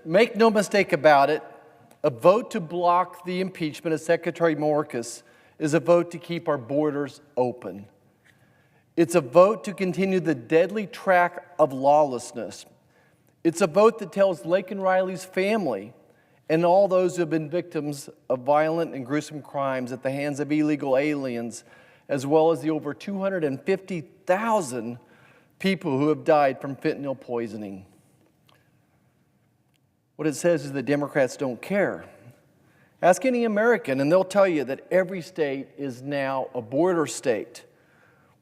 make no mistake about it, a vote to block the impeachment of Secretary Mayorkas is a vote to keep our borders open. It's a vote to continue the deadly track of lawlessness. It's a vote that tells Laken Riley's family and all those who have been victims of violent and gruesome crimes at the hands of illegal aliens, as well as the over 250,000 people who have died from fentanyl poisoning. What it says is that Democrats don't care. Ask any American and they'll tell you that every state is now a border state.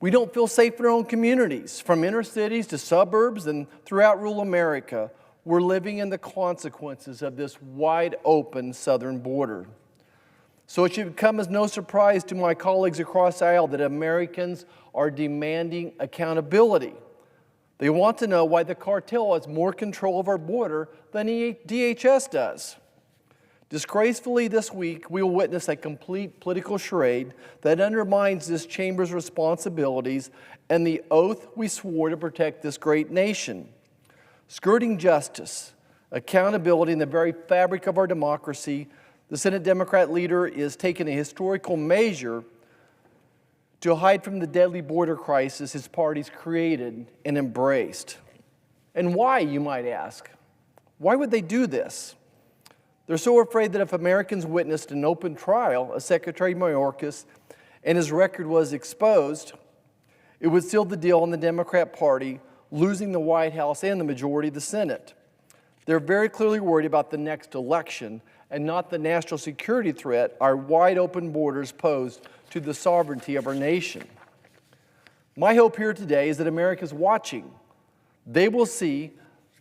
We don't feel safe in our own communities. From inner cities to suburbs and throughout rural America, we're living in the consequences of this wide open southern border. So it should come as no surprise to my colleagues across the aisle that Americans are demanding accountability. They want to know why the cartel has more control of our border than DHS does. Disgracefully this week, we will witness a complete political charade that undermines this chamber's responsibilities and the oath we swore to protect this great nation. Skirting justice, accountability, and the very fabric of our democracy, the Senate Democrat leader is taking a historical measure to hide from the deadly border crisis his party's created and embraced. And why, you might ask? Why would they do this? They're so afraid that if Americans witnessed an open trial of Secretary Mayorkas and his record was exposed, it would seal the deal on the Democrat Party losing the White House and the majority of the Senate. They're very clearly worried about the next election and not the national security threat our wide open borders pose to the sovereignty of our nation. My hope here today is that America's watching. They will see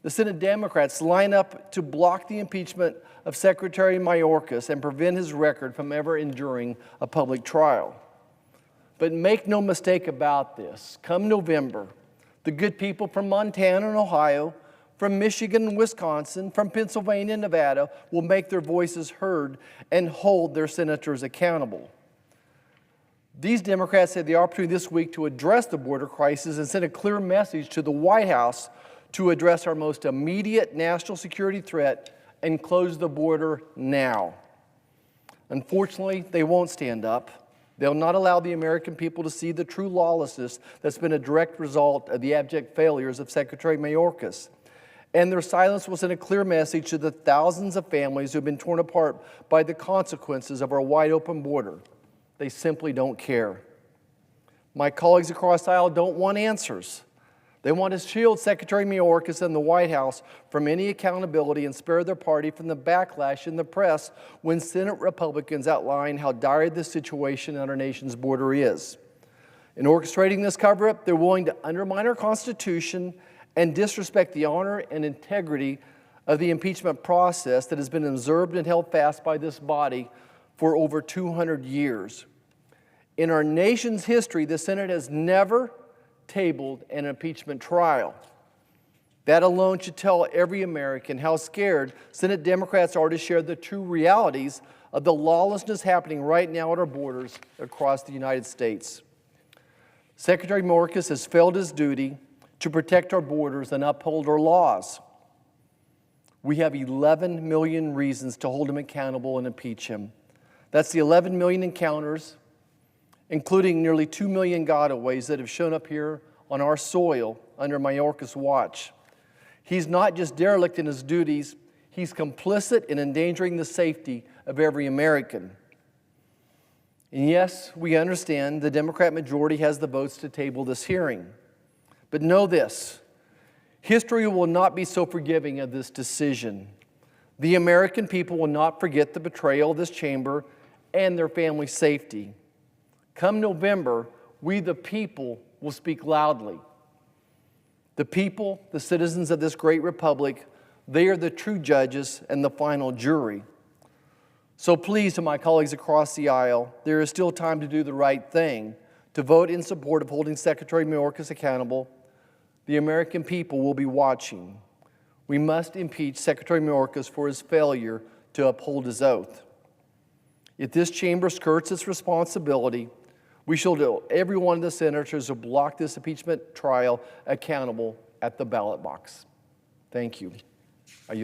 the Senate Democrats line up to block the impeachment of Secretary Mayorkas and prevent his record from ever enduring a public trial. But make no mistake about this, come November, the good people from Montana and Ohio, from Michigan and Wisconsin, from Pennsylvania and Nevada will make their voices heard and hold their senators accountable. These Democrats had the opportunity this week to address the border crisis and send a clear message to the White House to address our most immediate national security threat and close the border now. Unfortunately, they won't stand up. They'll not allow the American people to see the true lawlessness that's been a direct result of the abject failures of Secretary Mayorkas. And their silence will send a clear message to the thousands of families who have been torn apart by the consequences of our wide open border. They simply don't care. My colleagues across the aisle don't want answers. They want to shield Secretary Mayorkas and the White House from any accountability and spare their party from the backlash in the press when Senate Republicans outline how dire the situation on our nation's border is. In orchestrating this cover-up, they're willing to undermine our Constitution and disrespect the honor and integrity of the impeachment process that has been observed and held fast by this body for over 200 years. In our nation's history, the Senate has never tabled an impeachment trial. That alone should tell every American how scared Senate Democrats are to share the true realities of the lawlessness happening right now at our borders across the United States. Secretary Mayorkas has failed his duty to protect our borders and uphold our laws. We have 11 million reasons to hold him accountable and impeach him. That's the 11 million encounters, including nearly 2 million gotaways that have shown up here on our soil under Mayorkas' watch. He's not just derelict in his duties, he's complicit in endangering the safety of every American. And yes, we understand the Democrat majority has the votes to table this hearing. But know this, history will not be so forgiving of this decision. The American people will not forget the betrayal of this chamber and their family's safety. Come November, we the people will speak loudly. The people, the citizens of this great republic, they are the true judges and the final jury. So please, to my colleagues across the aisle, there is still time to do the right thing, to vote in support of holding Secretary Mayorkas accountable. The American people will be watching. We must impeach Secretary Mayorkas for his failure to uphold his oath. If this chamber skirts its responsibility, we shall hold every one of the senators who blocked this impeachment trial accountable at the ballot box. Thank you.